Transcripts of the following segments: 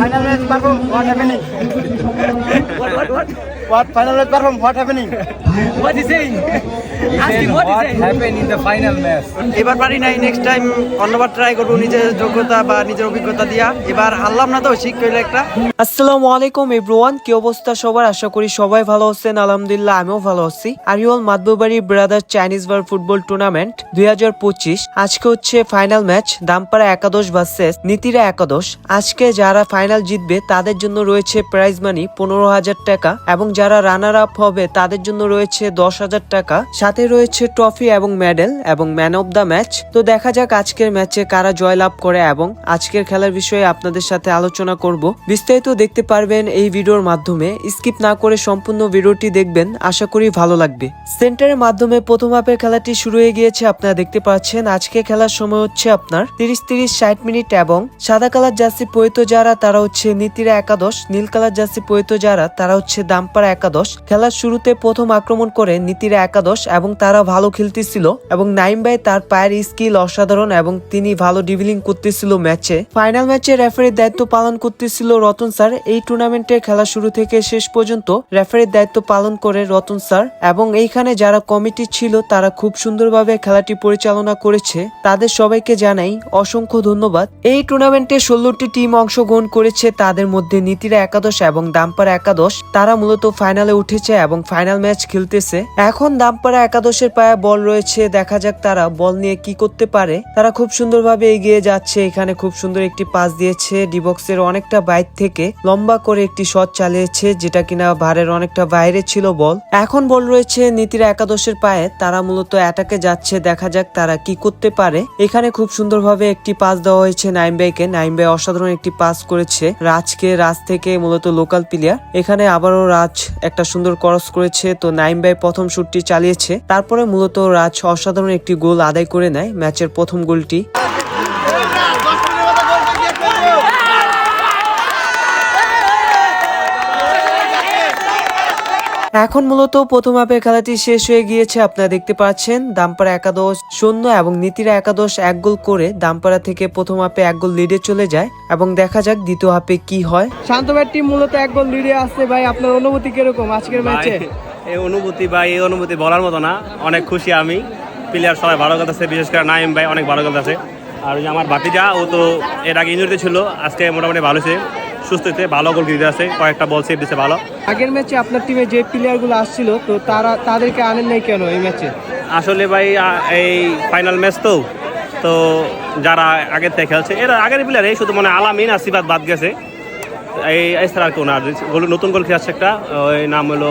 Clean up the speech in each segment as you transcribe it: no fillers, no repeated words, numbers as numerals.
final match perform, what happening? What final match perform, what happening? What is saying? Ask him what is saying. happened in the final match? এবার পারি নাই, next time অন্যবার try করবো নিজের যোগ্যতা বা নিজের অভিজ্ঞতা দিয়া। এবার হারলাম না তো, শিখ কইলে একটা। আসসালামু আলাইকুম এভরিওয়ান, কি অবস্থা সবার? আশা করি সবাই ভালো আছেন। আলহামদুলিল্লাহ আমিও ভালো আছি। আরিওল মাদবুবাড়ি ব্রাদার্স চাইনিজ বার ফুটবল টুর্নামেন্ট 2025 আজকে হচ্ছে ফাইনাল ম্যাচ দামপাড়া একাদশ ভার্সেস নীতিরা একাদশ। আজকে যারা ফাইনাল জিতবে তাদের জন্য রয়েছে প্রাইজ মানি 15,000 টাকা এবং যারা রানার আপ হবে তাদের জন্য রয়েছে 10,000 টাকা, সাথে রয়েছে ট্রফি এবং মেডেল এবং ম্যান অফ দ্য ম্যাচ। তো দেখা যাক আজকের ম্যাচে কারা জয়লাভ করে এবং আজকের খেলার বিষয়ে আপনাদের সাথে আলোচনা করব। বিস্তারিত দেখতে পারবেন এই ভিডিওর মাধ্যমে, স্কিপ না করে সম্পূর্ণ ভিডিওটি দেখবেন, আশা করি ভালো লাগবে। সেন্টারের মাধ্যমে প্রথম হাফের খেলাটি শুরু হয়ে গিয়েছে, আপনারা দেখতে পাচ্ছেন। আজকে খেলার সময় হচ্ছে আপনার 30-60 মিনিট এবং সাদা কালার জার্সি পরিহিত যারা তারা হচ্ছে নীতিরা একাদশ, নীল কালার জার্সি পরিহিত যারা তারা হচ্ছে দামপাড়া একাদশ। খেলার শুরুতে প্রথম আক্রমণ করে নীতিরা একাদশ এবং তারা ভালো খেলতেছিল এবং নাইম ভাই তার পায়ের স্কিল অসাধারণ এবং তিনি ভালো ডিভিলিং করতেছিল ম্যাচে। ফাইনাল ম্যাচে রেফারির দায়িত্ব পালন করতেছিল রতন স্যার। এই টুর্নামেন্টের খেলা শুরু থেকে শেষ পর্যন্ত রেফারির দায়িত্ব পালন করে রতন স্যার এবং এইখানে যারা কমিটি ছিল তারা খুব সুন্দরভাবে খেলাটি পরিচালনা করেছে, তাদের সবাইকে জানাই অসংখ্য ধন্যবাদ। এই টুর্নামেন্টে 16টি টিম অংশগ্রহণ করেছে, তাদের মধ্যে নীতিরা একাদশ এবং দামপাড়া একাদশ তারা মূলত ফাইনালে উঠেছে এবং ফাইনাল ম্যাচ খেলতেছে। এখন দামপাড়া একাদশের পায়ে বল রয়েছে, দেখা যাক তারা বল নিয়ে কি করতে পারে। তারা খুব সুন্দরভাবে এগিয়ে যাচ্ছে, এখানে খুব সুন্দর একটি পাস দিয়েছে, ডিবক্সের অনেকটা বাইর থেকে লম্বা করে একটি শট চালিয়েছে যেটা কিনা ভারের অনেকটা বাইরে ছিল বল। এখন বল রয়েছে নীতিরা একাদশের পায়ে, তারা মূলত অ্যাটাকে যাচ্ছে, দেখা যাক তারা কি করতে পারে। এখানে খুব সুন্দরভাবে একটি পাস দেওয়া হয়েছে নাইম ভাইকে, নাইম ভাই অসাধারণ একটি পাস করেছে রাজকে, রাজ থেকে মূলত লোকাল প্লেয়ার। এখানে আবারও রাজ একটা সুন্দর ক্রস করেছে, তো নাইম ভাই প্রথম শুটটি চালিয়েছে, তারপরে মূলত রাজ অসাধারণ একটি গোল আদায় করে নেয়, ম্যাচের প্রথম গোলটি। এখন মূলত প্রথম হাফের খেলাটি শেষ হয়ে গিয়েছে, আপনারা দেখতে পাচ্ছেন দামপাড়া একাদশ 0 এবং নীতিরা একাদশ 1 গোল করে দামপাড়া থেকে প্রথম হাফে 1 গোল লিডে চলে যায় এবং দেখা যাক দ্বিতীয় হাফে কি হয়। শান্ত ভাই টিম মূলত 1 গোল লিডে আছে ভাই, আপনার অনুভূতি কিরকম আজকের ম্যাচে? এই অনুভূতি বলার মতো না, অনেক খুশি আমি। প্লেয়ার সবাই ভালো খেলতেছে, বিশেষ করে নাইম ভাই অনেক ভালো খেলতেছে। আর ওই যে আমার ভাতিজা, ও তো এর আগে ইনজুরিতে ছিল, আজকে মোটামুটি ভালো হয়েছে, সুস্থ হয়েছে, ভালো গোল দিতে আছে, কয়েকটা বল সেভ দিচ্ছে ভালো। আগের ম্যাচে আপনার টিমে যে প্লেয়ারগুলো আসছিল তো তাদেরকে আনেন নাই কেন এই ম্যাচে? আসলে ভাই এই ফাইনাল ম্যাচ তো যারা আগের থেকে খেলছে এরা আগের প্লেয়ার, এই শুধু মানে আলামিন আর সিবাত বাদ গেছে, এই এছাড়া আর কেউ না। নতুন গোল খেয়ে আসছে একটা, ওই নাম হলো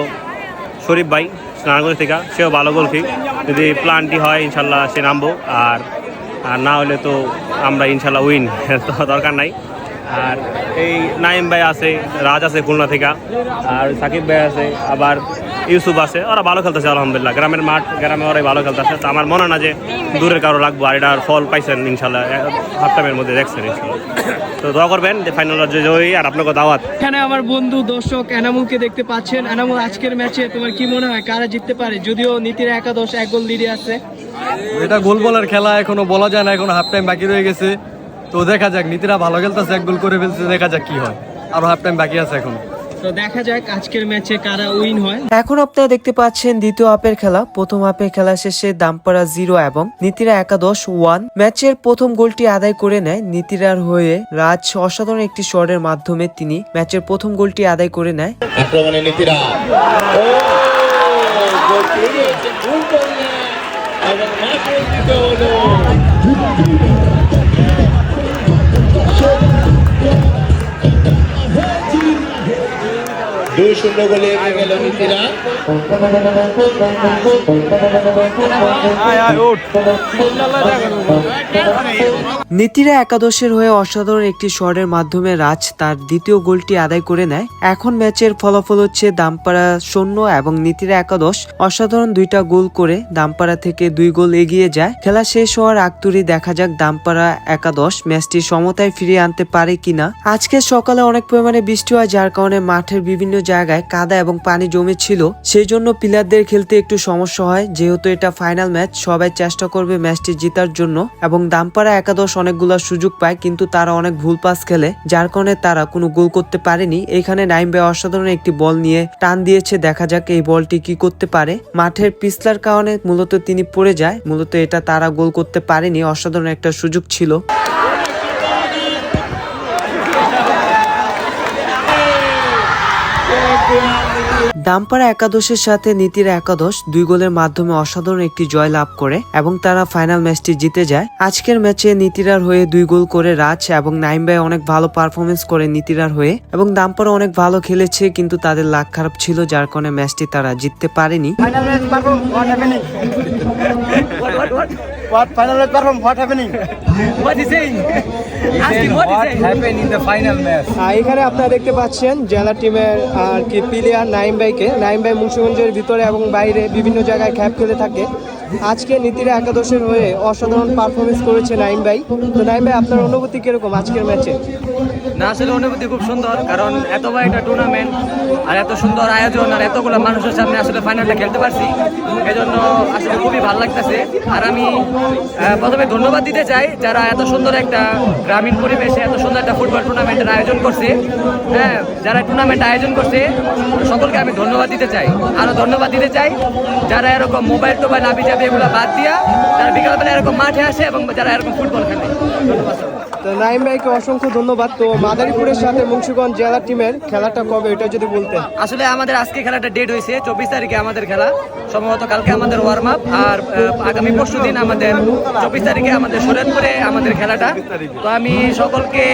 শরীফ ভাই নারায়ণগঞ্জ থেকে, সেও ভালো গোল খেয়ে, যদি প্ল্যানটি হয় ইনশাল্লাহ সে নামবো, আর না হলে তো আমরা ইনশাল্লাহ উইন, তো দরকার নাই। আর এই নাইম ভাই আছে, রাজ আছে খুলনা থেকে, আর সাকিব ভাই আছে, আবার ইউসুফ আছে, ওরা ভালো খেলতেছে আলহামদুলিল্লাহ। গ্রামের মাঠ, গ্রামে ওরাই ভালো খেলতেছে, তো আমার মনে না যে দূরের কারো লাগবো, আর এটার ফল পাইছেন ইনশাল্লাহ, হাফ টাইমের মধ্যে দেখছেন ইনশাল্লাহ। তো দোয়া করবেন যে ফাইনাল জয়ী, আর আপনাকে দাওয়াত। এখানে আমার বন্ধু দর্শক এনামুলকে দেখতে পাচ্ছেন। এনামুল, আজকের ম্যাচে তোমার কি মনে হয় কারা জিততে পারে? যদিও নীতিরা একাদশ 1 গোল লিডে আছে। এটা গোল বলার খেলা, এখনো বলা যায় না, এখনো হাফ টাইম বাকি রয়ে গেছে। তো দেখা যাক, নীতিরা ভালো খেলতেছে, 1 গোল করে ফেলছে, দেখা যাক কি হয়, আরো হাফ টাইম বাকি আছে এখন। তো দেখা যাক আজকের ম্যাচে কারা উইন হয়। এখন আপনারা দেখতে পাচ্ছেন দ্বিতীয় হাফের খেলা। প্রথম হাফের খেলা শেষে দামপাড়া 0 এবং নীতিরা একাদশ 1। ম্যাচের প্রথম গোলটি আদায় করে নেয় নীতিরার হয়ে রাজ, অসাধারণ একটি শটের মাধ্যমে তিনি ম্যাচের প্রথম গোলটি আদায় করে নেয়। আক্রমণে নীতিরা দুই শূন্য গোলে এগিয়ে গেল নীতিরা। নীতিরা একাদশের হয়ে অসাধারণ একটি শটের মাধ্যমে রাজ তার দ্বিতীয় গোলটি আদায় করে নেয়। এখন ম্যাচের ফলাফল হচ্ছে দামপাড়া 0 এবং নীতিরা একাদশ অসাধারণ 2টা গোল করে দামপাড়া থেকে 2 গোল এগিয়ে যায়। খেলা শেষ হওয়ার আগতুরি দেখা যাক দামপাড়া একাদশ ম্যাচটি সমতায় ফিরিয়ে আনতে পারে কিনা। আজকে সকালে অনেক পরিমাণে বৃষ্টি হয়, যার কারণে মাঠের বিভিন্ন জায়গায় কাদা এবং পানি জমে ছিল, সেই জন্য প্লেয়ারদের খেলতে একটু সমস্যা হয়। যেহেতু এটা ফাইনাল ম্যাচ, সবাই চেষ্টা করবে ম্যাচটি জেতার জন্য এবং দামপাড়া একাদশ অনেকগুলো সুযোগ পায়, কিন্তু তারা অনেক ভুল পাস খেলে, যার কারণে তারা কোনো গোল করতে পারেনি। এখানে নাইম ভাই অসাধারণ একটি বল নিয়ে টান দিয়েছে, দেখা যাক এই বলটি কি করতে পারে। মাঠের পিছলার কারণে মূলত তিনি পড়ে যায়, মূলত এটা তারা গোল করতে পারেনি। অসাধারণ একটা সুযোগ ছিল। দামপাড়া একাদশের সাথে নীতিরা একাদশ 2 গোলের মাধ্যমে অসাধারণ একটি জয় লাভ করে এবং তারা ফাইনাল ম্যাচটি জিতে যায়। আজকের ম্যাচে নীতিরার হয়ে 2 গোল করে রাজ এবং নাইম ভাই অনেক ভালো পারফরমেন্স করে নীতিরার হয়ে, এবং দামপাড়া অনেক ভালো খেলেছে, কিন্তু তাদের লাক খারাপ ছিল, যার কারণে ম্যাচটি তারা জিততে পারেনি। এখানে আপনারা দেখতে পাচ্ছেন জেলা টিমের আর কি প্লেয়ার নাইম ভাইকে। নাইম ভাই মুন্সিগঞ্জের ভিতরে এবং বাইরে বিভিন্ন জায়গায় খ্যাপ খেলে থাকে। আজকে নীতিরা একাদশের হয়ে অসাধারণ পারফরমেন্স করেছে নাইম ভাই। তো নাইম ভাই, আপনার অনুভূতি কিরকম আজকের ম্যাচে? না, আসলে অনুভূতি খুব সুন্দর, কারণ এত বড় একটা টুর্নামেন্ট আর এত সুন্দর আয়োজন আর এতগুলো মানুষের সামনে আসলে ফাইনালটা খেলতে পারছি, এজন্য আসলে খুবই ভালো লাগতেছে। আর আমি প্রথমে ধন্যবাদ দিতে চাই যারা এত সুন্দর একটা গ্রামীণ পরিবেশে এত সুন্দর একটা ফুটবল টুর্নামেন্টের আয়োজন করছে। হ্যাঁ, যারা টুর্নামেন্ট আয়োজন করছে সকলকে আমি ধন্যবাদ দিতে চাই। আরও ধন্যবাদ দিতে চাই যারা এরকম মোবাইল টোবাইল আবি যাবে এগুলো বাদ দিয়া তারা বিকালবেলা এরকম মাঠে আসে এবং যারা এরকম ফুটবল খেলে। ধন্যবাদ। তো নাইম ভাইকে অসংখ্য ধন্যবাদ। তো মাদারীপুরের সাথে মুন্সিগঞ্জ জেলা টিমের খেলাটা কবে, এটা যদি বলতেন। আসলে আমাদের আজকে খেলাটা ডেট হয়েছে 24 তারিখে আমাদের খেলা, সম্ভবত কালকে আমাদের ওয়ার্ম আপ, আর আগামী পরশু দিন আমাদের 24 তারিখে আমাদের শরীয়তপুরে আমাদের খেলাটা। তো আমি সকলকে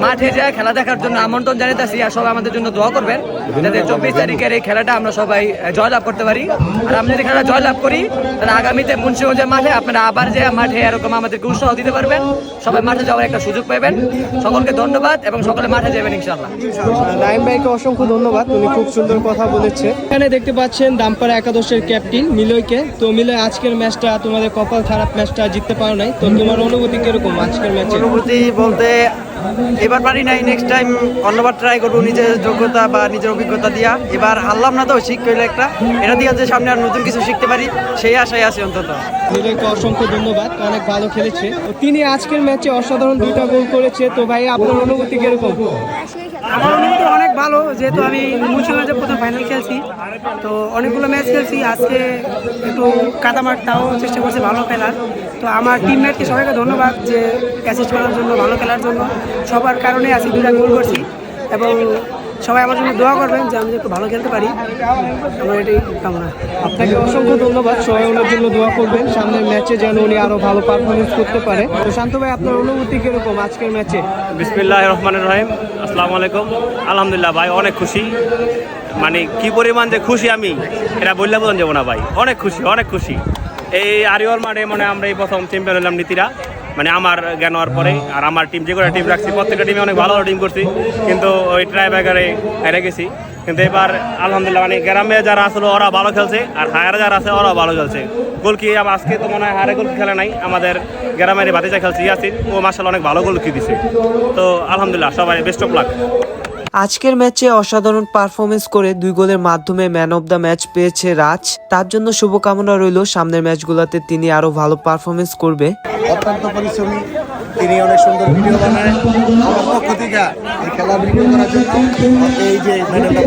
মাঠে যায় খেলা দেখার জন্য আমন্ত্রণ জানাতেছি, আর সবাই আমাদের জন্য দোয়া করবেন যাতে 24 তারিখের এই খেলাটা আমরা সবাই জয়লাভ করতে পারি। আর আমরা যদি খেলা জয়লাভ করি তাহলে আগামীতে মুন্সিগঞ্জের মাঠে আপনারা আবার যে মাঠে এরকম আমাদেরকে উৎসাহ দিতে পারবেন, সবাই মাঠে যাওয়ার একটা সুযোগ পাবেন। সকলকে ধন্যবাদ এবং সকলে মাঠে যাবেন ইনশাআল্লাহ। নাইম ভাইকে অসংখ্য ধন্যবাদ, উনি খুব সুন্দর কথা বলেছে। এখানে দেখতে পাচ্ছেন দামপাড়া একাদশের ক্যাপ্টেন মিলয়কে। তো মিলয়, আজকের ম্যাচটা তোমাদের কপাল খারাপ, ম্যাচটা জিততে পারো নাই, তো তোমার অনুভূতি কিরকম আজকের ম্যাচে? অনুভূতি বলতে এবার পারি নাই, নেক্সট টাইম অন্যবার ট্রাই করবো নিজের যোগ্যতা বা নিজের অভিজ্ঞতা দিয়া। এবার হারলাম না তো, শিখ কইলে একটা, এটা দিয়ে যে সামনে আর নতুন কিছু শিখতে পারি সেই আশায় আছে অন্তত। মিলয়কে অসংখ্য ধন্যবাদ, অনেক ভালো খেলেছে। তো তিনি আজকের ম্যাচে অসাধারণ 2টা গোল করেছে। তো ভাই, আপনার অনুভূতি কিরকম? আমার অনুভূতি অনেক ভালো, যেহেতু আমি মুন্সিগঞ্জে প্রথম ফাইনাল খেলছি, তো অনেকগুলো ম্যাচ খেলছি। আজকে একটু কাদামার তাও চেষ্টা করছি ভালো খেলার। তো আমার টিমমেটকে সবাইকে ধন্যবাদ যে অ্যাসিস্ট করার জন্য, ভালো খেলার জন্য। সবার কারণে আজকে 2টা গোল করছি এবং সবাই আমার জন্য দোয়া করবেন যে আমি একটু ভালো খেলতে পারি, আমার এটাই কামনা। আপনাকে অসংখ্য ধন্যবাদ, সবাই ওনার জন্য দোয়া করবেন সামনের ম্যাচে যেন উনি আরো ভালো পারফরমেন্স করতে পারে। তো শান্ত ভাই, আপনার অনুভূতি কিরকম আজকের ম্যাচে? বিসমিল্লাহির রহমানির রহিম। আসসালামু আলাইকুম। আলহামদুলিল্লাহ ভাই, অনেক খুশি, মানে কি পরিমাণ যে খুশি আমি এটা বললে বোঝানো যাবো না ভাই। অনেক খুশি, অনেক খুশি। এই আরিওর মাঠে মানে আমরা এই প্রথম চ্যাম্পিয়ন হলাম নীতিরা, মানে আমার জ্ঞান হওয়ার পরে। আর আমার টিম যে কটা টিম রাখছি প্রত্যেকটা টিমে অনেক ভালো ভালো টিম করছি, কিন্তু ওই ট্রাইব্রেকারে হেরে গেছি। কিন্তু এবার আলহামদুলিল্লাহ মানে গ্রামে যারা আসলে ওরা ভালো খেলছে, আর হায়ারে যারা আছে ওরাও ভালো খেলছে। গোল কি আজকে তো মনে হয় হারে গোল খেলে নাই, আমাদের গ্রামের ভাতিজা খেলছে ইয়াসিন, ও মাশাআল্লাহ অনেক ভালো গোল কি দিছে। তো আলহামদুলিল্লাহ, সবাই বেস্ট অফ লাক। আজকের ম্যাচে অসাধারণ পারফরমেন্স করে 2 গোলের মাধ্যমে ম্যান অফ দ্য ম্যাচ পেয়েছে রাজ। তার জন্য শুভকামনা রইল, সামনের ম্যাচগুলোতে তিনি আরো ভালো পারফরমেন্স করবে। অত্যন্ত পরিশ্রমী, তিনি অনেক সুন্দর ভিডিও বানায়। আমার পক্ষ থেকে এই খেলা ভিডিও করার জন্য এই যে মেডেলটা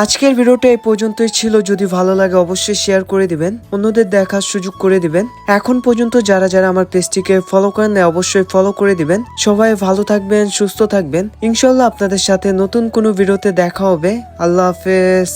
আজকের ভিডিওটা এই পর্যন্তই ছিল। যদি ভালো লাগে অবশ্যই শেয়ার করে দিবেন, অন্যদের দেখার সুযোগ করে দিবেন। এখন পর্যন্ত যারা যারা আমার পেজটিকে ফলো করেন না অবশ্যই ফলো করে দিবেন। সবাই ভালো থাকবেন, সুস্থ থাকবেন। ইনশাল্লাহ আপনাদের সাথে নতুন কোনো ভিডিওতে দেখা হবে। আল্লাহ হাফেজ।